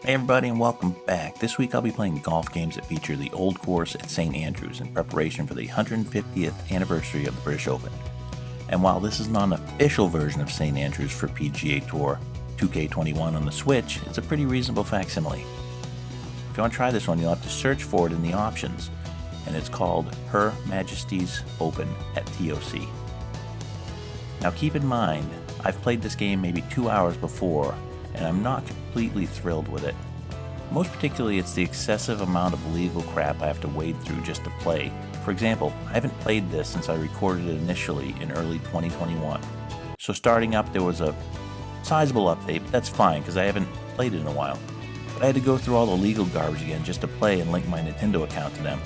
Hey everybody and welcome back. This week I'll be playing golf games that feature the old course at St. Andrews in preparation for the 150th anniversary of the British Open. And while this is not an official version of St. Andrews for PGA Tour 2K21 on the Switch, it's a pretty reasonable facsimile. If you want to try this one, you'll have to search for it in the options, and it's called Her Majesty's Open at TOC. Now keep in mind, I've played this game maybe 2 hours before, and I'm not completely thrilled with it. Most particularly, it's the excessive amount of legal crap I have to wade through just to play. For example, I haven't played this since I recorded it initially in early 2021. So starting up, there was a sizable update, but that's fine because I haven't played it in a while. But I had to go through all the legal garbage again just to play and link my Nintendo account to them.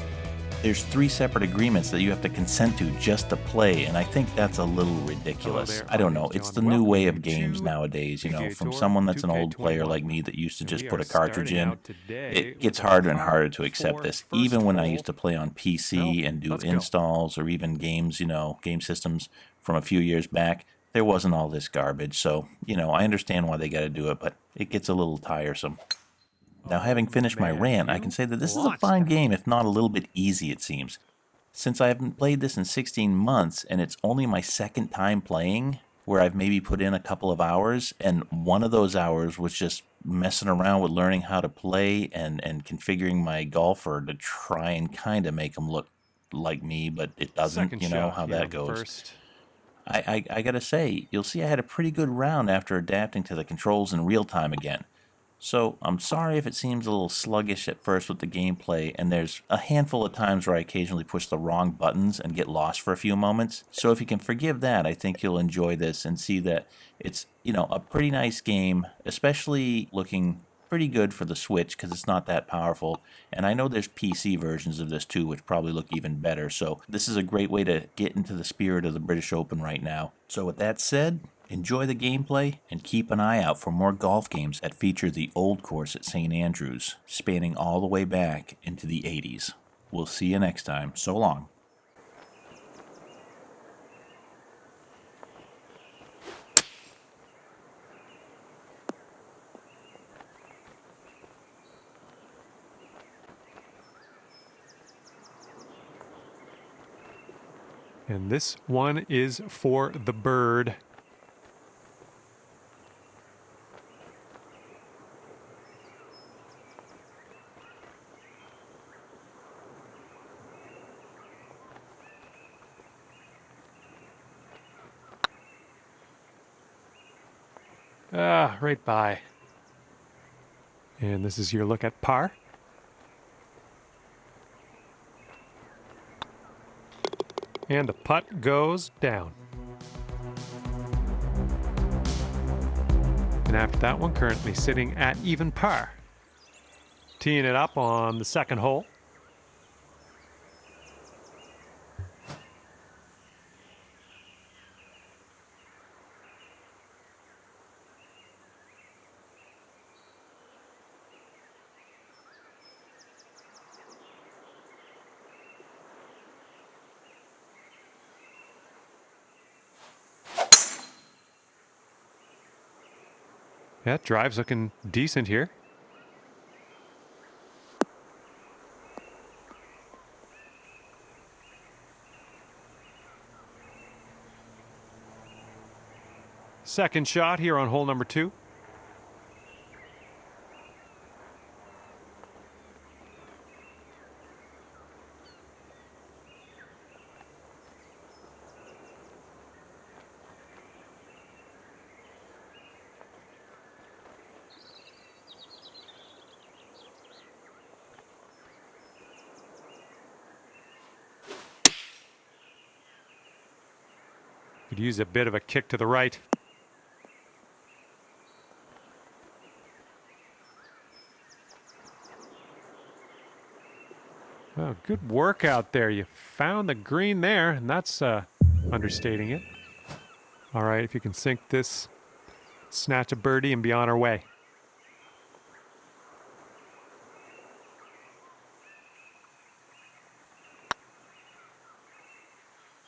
There's 3 separate agreements that you have to consent to just to play, and I think that's a little ridiculous. I don't know, it's the new way of games nowadays, from someone that's an old player like me that used to just put a cartridge in. It gets harder and harder to accept this, even when I used to play on PC and do installs or even games, game systems from a few years back. There wasn't all this garbage, so, I understand why they gotta do it, but it gets a little tiresome. Now, having finished my rant, I can say that this is a fine game, if not a little bit easy, it seems. Since I haven't played this in 16 months, and it's only my second time playing, where I've maybe put in a couple of hours, and one of those hours was just messing around with learning how to play and configuring my golfer to try and kind of make him look like me, but it doesn't, how that goes. I gotta say, you'll see I had a pretty good round after adapting to the controls in real time again. So I'm sorry if it seems a little sluggish at first with the gameplay, and there's a handful of times where I occasionally push the wrong buttons and get lost for a few moments. So if you can forgive that, I think you'll enjoy this and see that it's, a pretty nice game, especially looking pretty good for the Switch because it's not that powerful. And I know there's PC versions of this too, which probably look even better. So this is a great way to get into the spirit of the British Open right now. So with that said, enjoy the gameplay and keep an eye out for more golf games that feature the old course at St. Andrews, spanning all the way back into the 80s. We'll see you next time. So long. And this one is for the bird. Right by. And this is your look at par. And the putt goes down. And after that one, currently sitting at even par. Teeing it up on the second hole. Yeah, drive's looking decent here. Second shot here on hole number 2. Could use a bit of a kick to the right. Well, good work out there. You found the green there, and that's understating it. All right, if you can sink this, snatch a birdie and be on our way.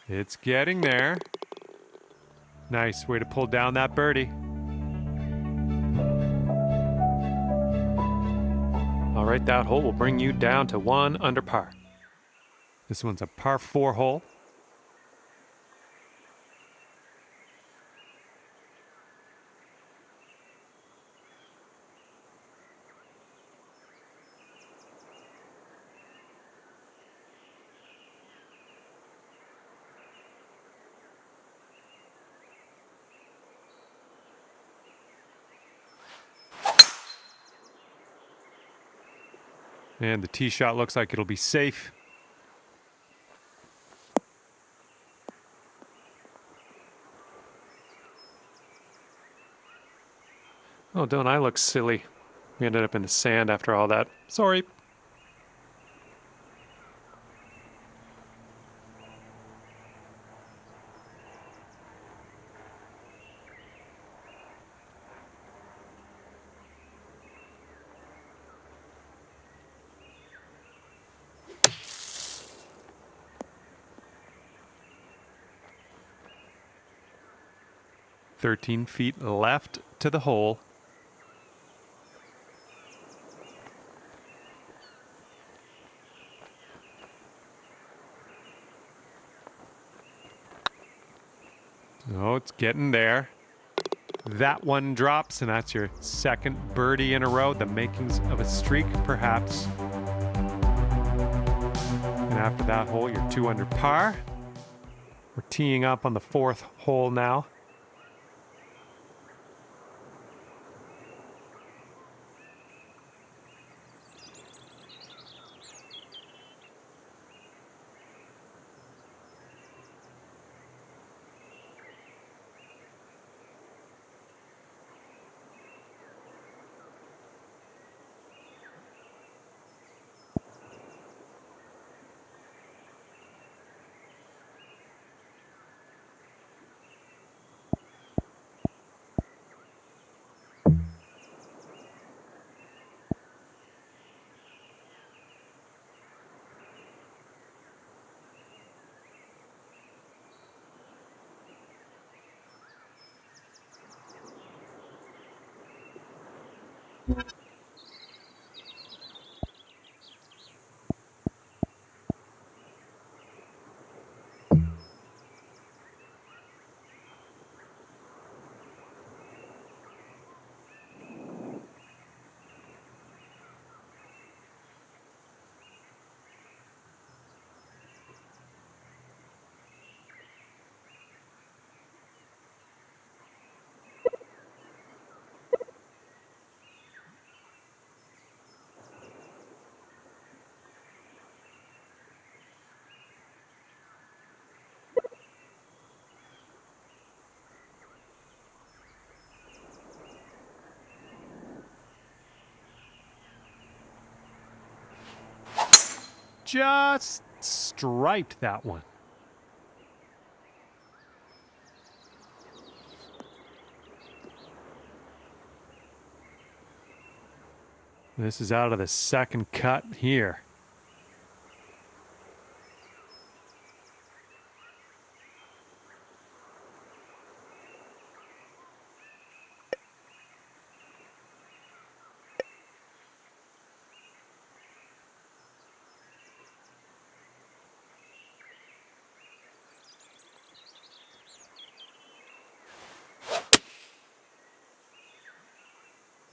It's getting there. Nice way to pull down that birdie. right, that hole will bring you down to 1 under par. This one's a par 4 hole. And the tee shot looks like it'll be safe. Oh, don't I look silly? We ended up in the sand after all that. Sorry. "13 feet left to the hole." Oh, it's getting there. That one drops, and that's your second birdie in a row. The makings of a streak, perhaps. And after that hole, you're 2 under par. We're teeing up on the 4th hole now. Just striped that one. This is out of the second cut here.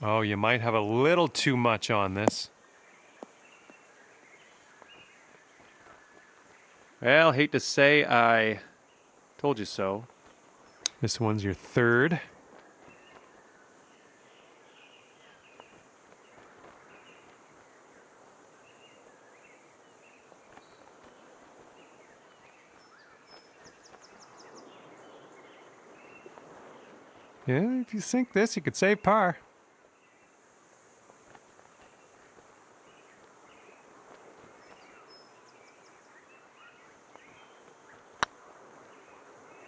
Oh, you might have a little too much on this. Well, hate to say I told you so. This one's your 3rd. Yeah, if you sink this, you could save par.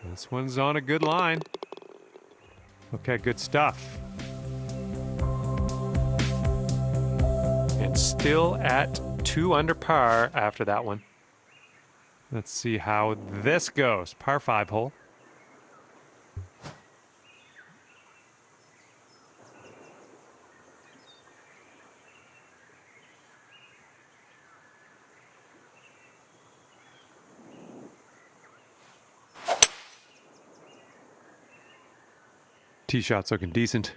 This one's on a good line. Okay, good stuff. And still at 2 under par after that one. Let's see how this goes. Par 5 hole. Tee shot's looking decent.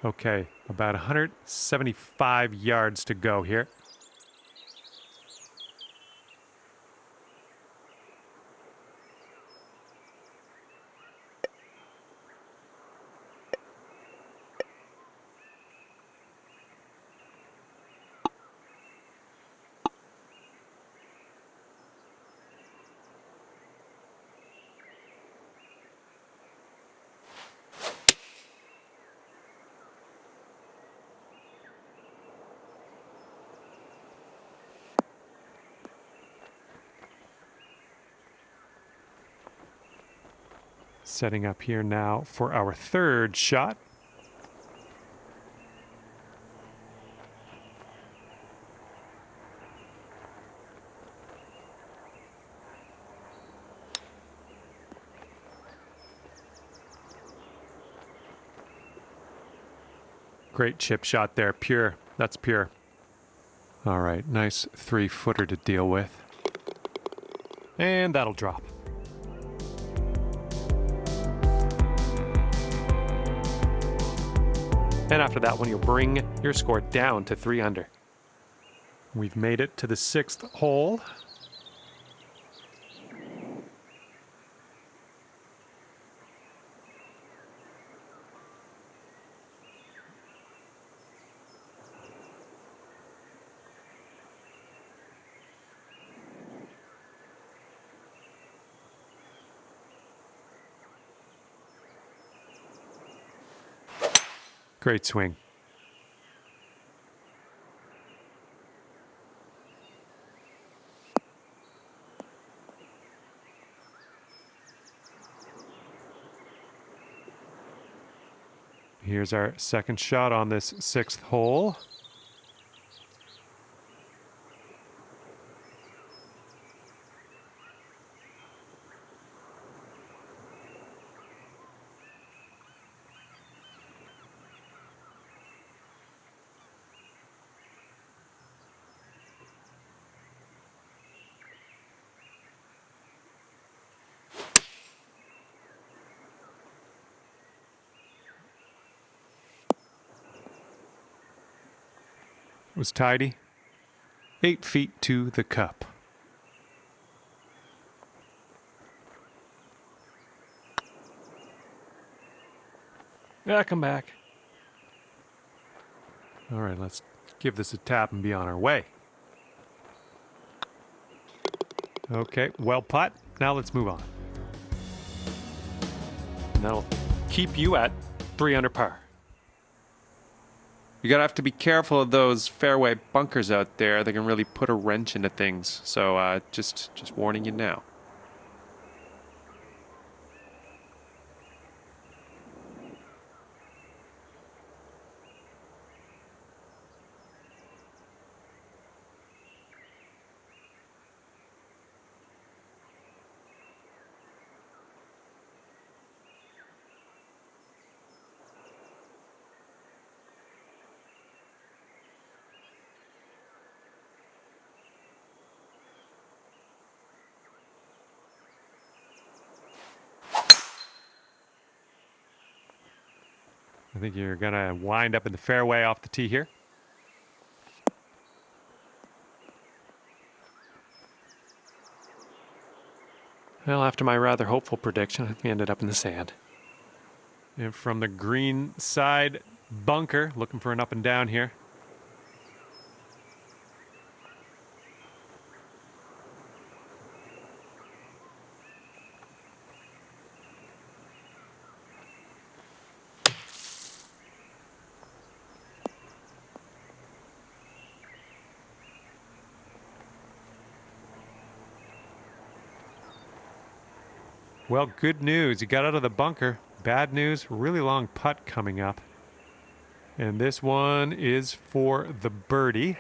Okay, about 175 yards to go here. Setting up here now for our third shot. Great chip shot there. Pure. That's pure. All right, nice 3-footer to deal with. And that'll drop. And after that one, you'll bring your score down to 3 under. We've made it to the 6th hole. Great swing. Here's our second shot on this 6th hole. It was tidy. 8 feet to the cup. Yeah, come back. All right, let's give this a tap and be on our way. Okay, well putt. Now let's move on. And that'll keep you at 3 under par. You're going to have to be careful of those fairway bunkers out there. They can really put a wrench into things. So just warning you now. I think you're going to wind up in the fairway off the tee here. Well, after my rather hopeful prediction, I think we ended up in the sand. And from the green side bunker, looking for an up and down here. Well, good news. You got out of the bunker. Bad news, really long putt coming up. And this one is for the birdie.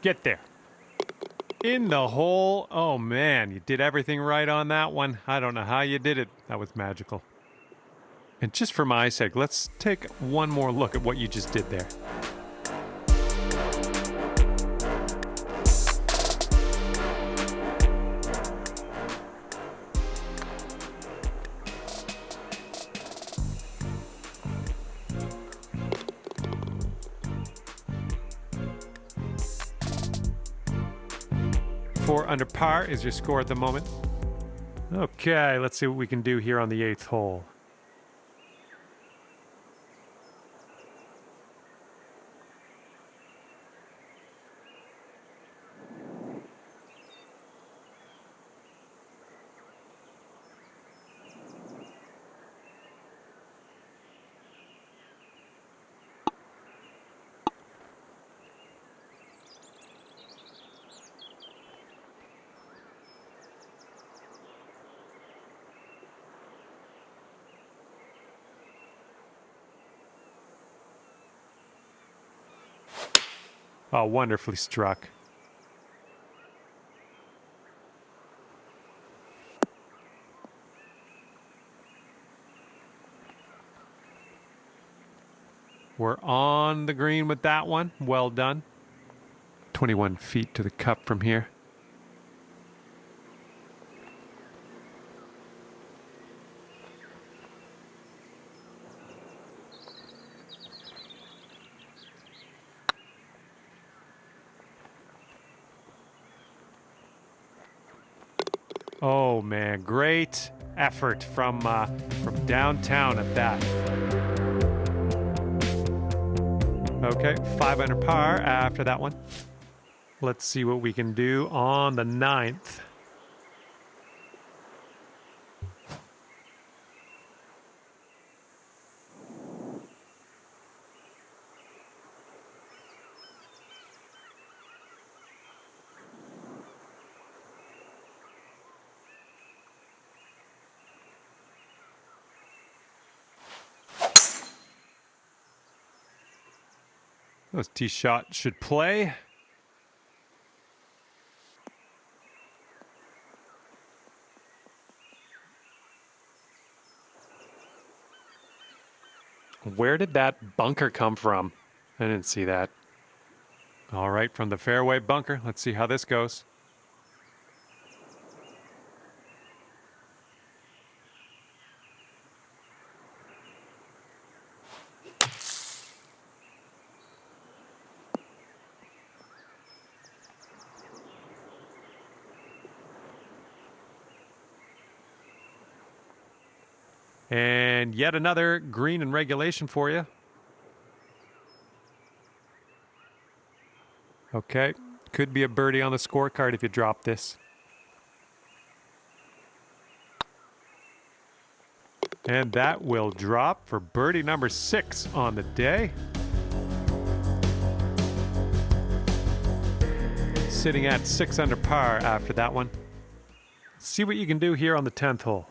Get there. In the hole. Oh, man, you did everything right on that one. I don't know how you did it. That was magical. And just for my sake, let's take one more look at what you just did there. Four under par is your score at the moment. Okay, let's see what we can do here on the 8th hole. Oh, wonderfully struck. We're on the green with that one. Well done. 21 feet to the cup from here. Oh man, great effort from downtown at that. Okay, 5 under par after that one. Let's see what we can do on the 9th. Those tee shot should play. Where did that bunker come from? I didn't see that. All right, from the fairway bunker. Let's see how this goes. And yet another green in regulation for you. Okay, could be a birdie on the scorecard if you drop this. And that will drop for birdie number 6 on the day. Sitting at 6 under par after that one. See what you can do here on the 10th hole.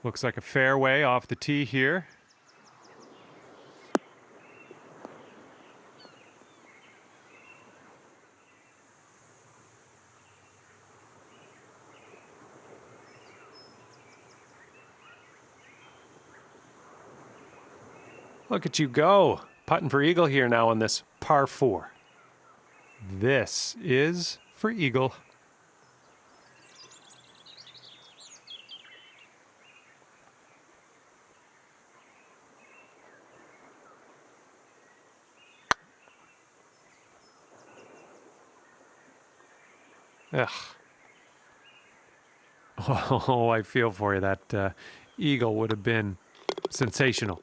Looks like a fairway off the tee here. Look at you go. Putting for eagle here now on this par 4. This is for eagle. Ugh. Oh, I feel for you. That eagle would have been sensational.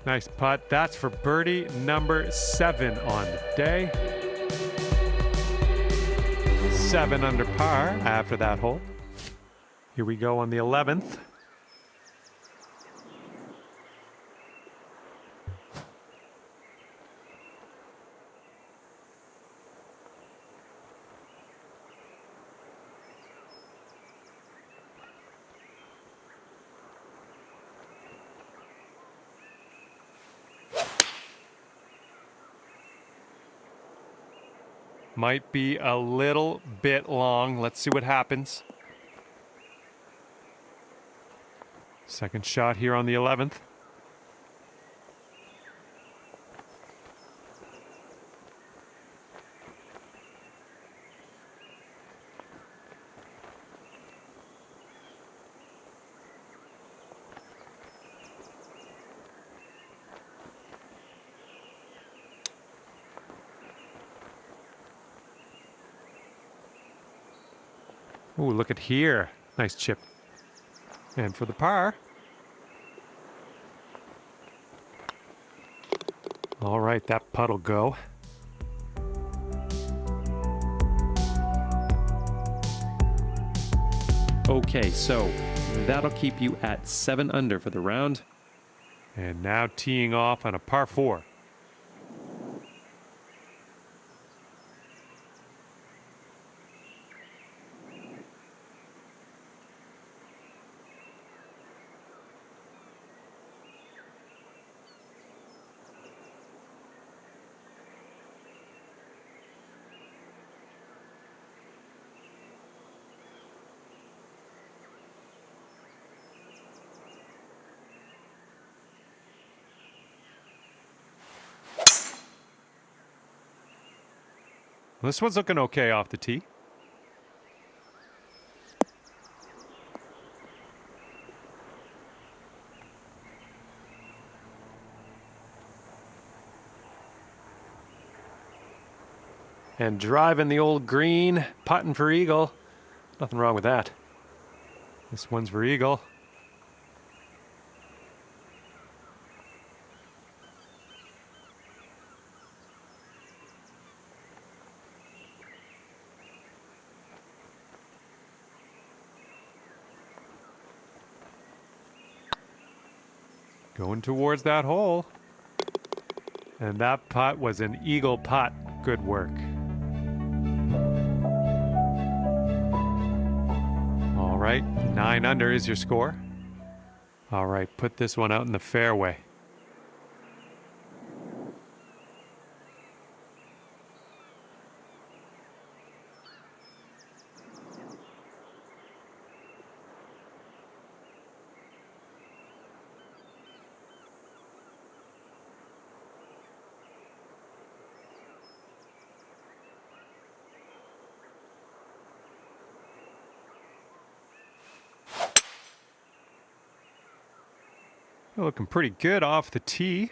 Nice putt. That's for birdie number 7 on the day. 7 under par after that hole. Here we go on the 11th. Might be a little bit long. Let's see what happens. Second shot here on the 11th. Ooh, look at here. Nice chip. And for the par. All right, that putt'll go. Okay, so that'll keep you at 7 under for the round. And now teeing off on a par 4. This one's looking okay off the tee. And driving the old green, putting for eagle. Nothing wrong with that. This one's for eagle. Going towards that hole. And that putt was an eagle putt. Good work. All right, 9 under is your score. All right, put this one out in the fairway. Looking pretty good off the tee.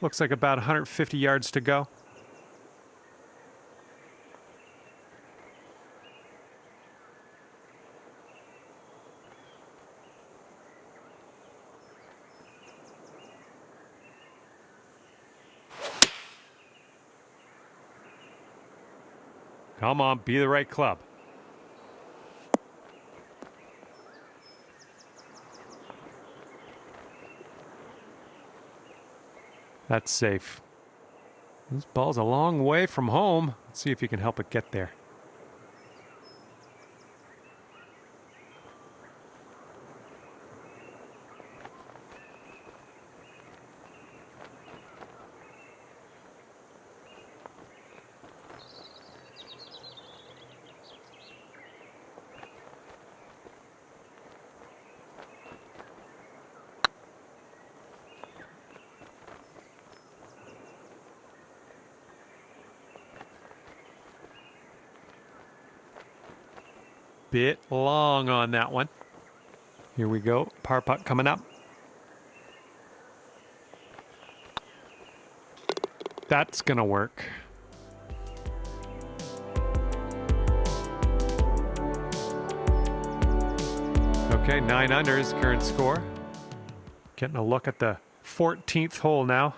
Looks like about 150 yards to go. Come on, be the right club. That's safe. This ball's a long way from home. Let's see if you can help it get there. Bit long on that one. Here we go. Par putt coming up. That's gonna work. Okay, 9 under is current score. Getting a look at the 14th hole now.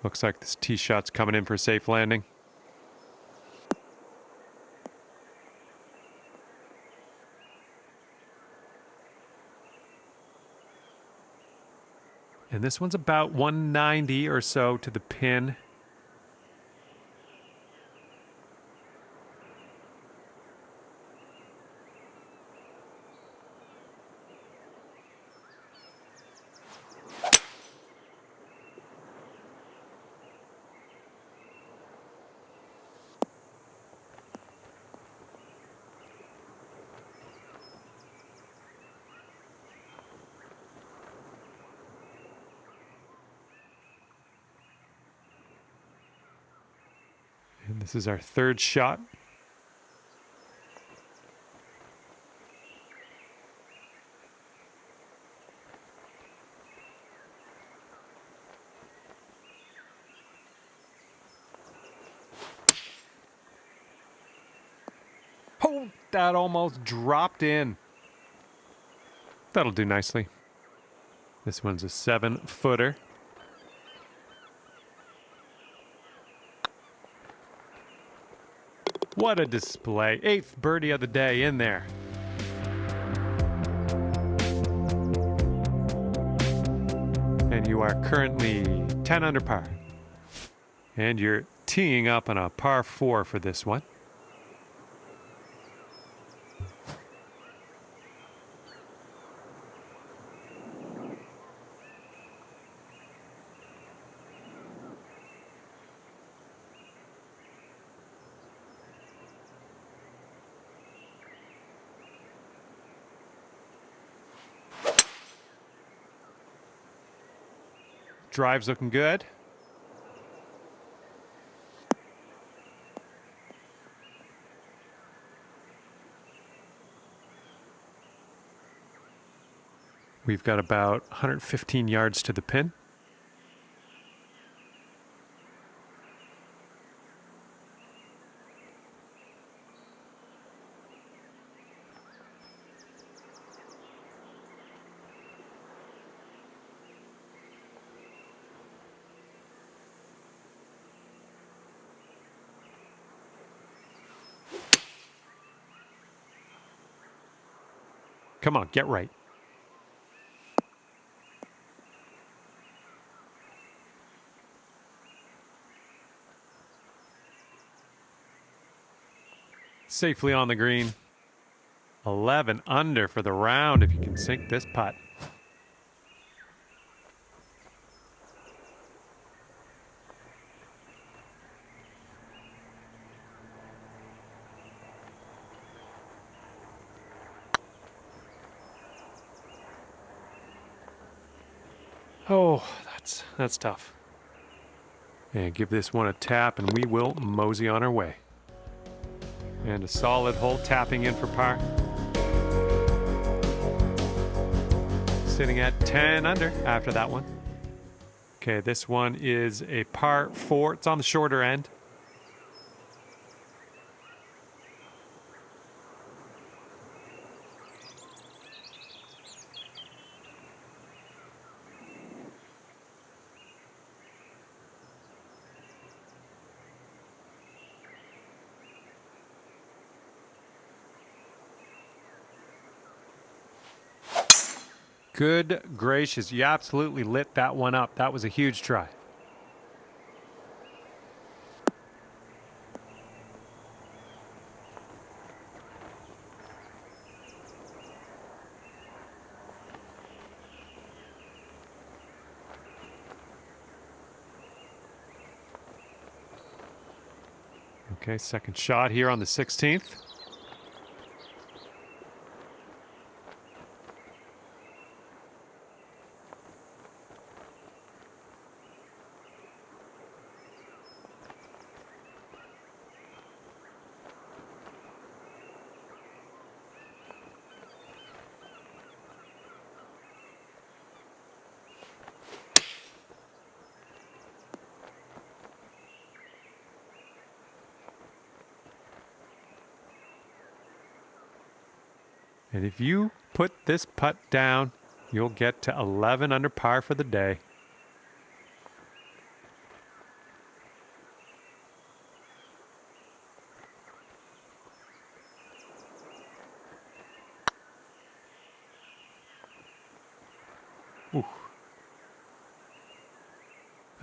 Looks like this tee shot's coming in for a safe landing. And this one's about 190 or so to the pin. And this is our third shot. Oh, that almost dropped in. That'll do nicely. This one's a 7-footer. What a display. 8th birdie of the day in there. And you are currently 10 under par. And you're teeing up on a par 4 for this one. Drive's looking good. We've got about 115 yards to the pin. Come on, get right. Safely on the green. 11 under for the round if you can sink this putt. Oh, that's tough. And give this one a tap and we will mosey on our way. And a solid hole tapping in for par. Sitting at 10 under after that one. Okay, this one is a par 4. It's on the shorter end. Good gracious, you absolutely lit that one up. That was a huge try. Okay, second shot here on the 16th. And if you put this putt down, you'll get to 11 under par for the day. Ooh.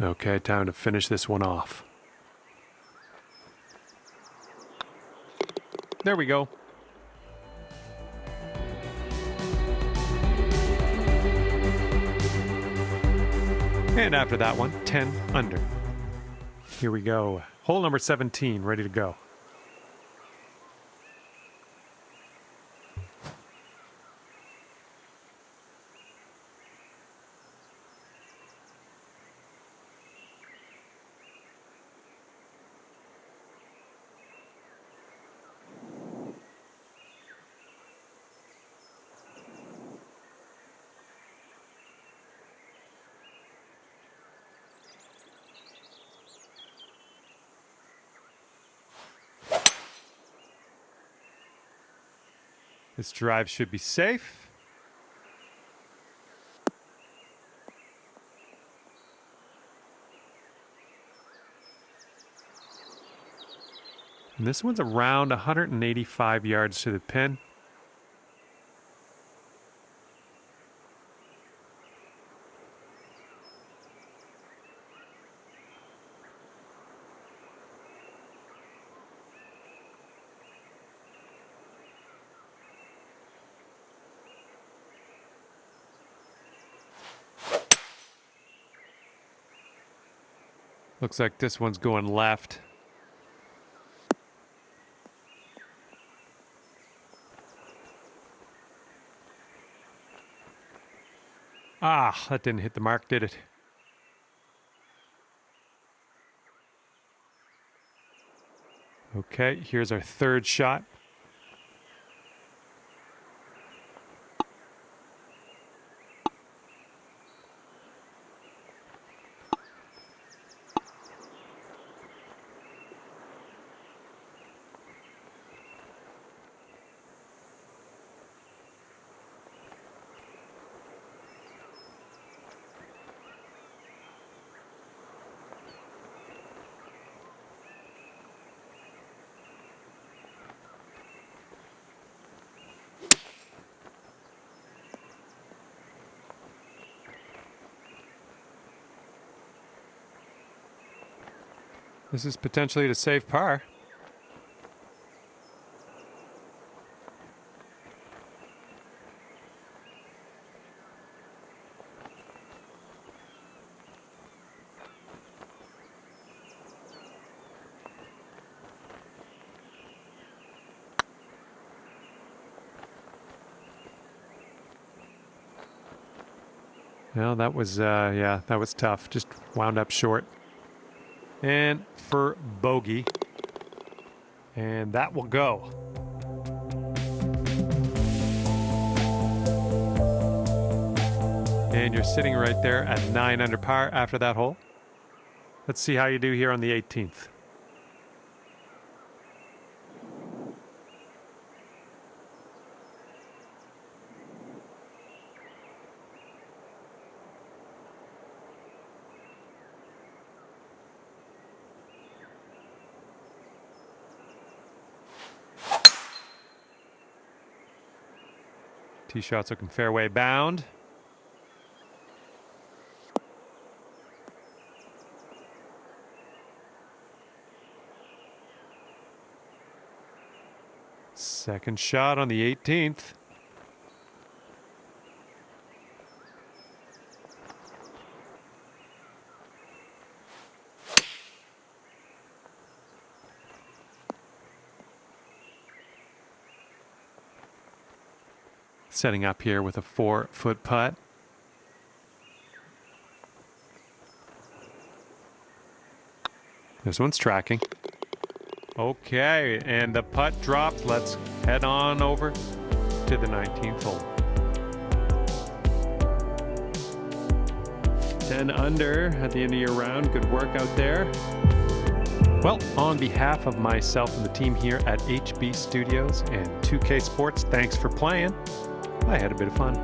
Okay, time to finish this one off. There we go. And after that one, 10 under. Here we go. Hole number 17, ready to go. This drive should be safe. And this one's around 185 yards to the pin. Looks like this one's going left. Ah, that didn't hit the mark, did it? Okay, here's our third shot. This is potentially to save par. Well, that was, yeah, that was tough. Just wound up short. And for bogey. And that will go. And you're sitting right there at 9 under par after that hole. Let's see how you do here on the 18th. Tee shots looking fairway bound. Second shot on the 18th. Setting up here with a 4-foot putt. This one's tracking. Okay, and the putt dropped. Let's head on over to the 19th hole. 10 under at the end of your round. Good work out there. Well, on behalf of myself and the team here at HB Studios and 2K Sports, thanks for playing. I had a bit of fun.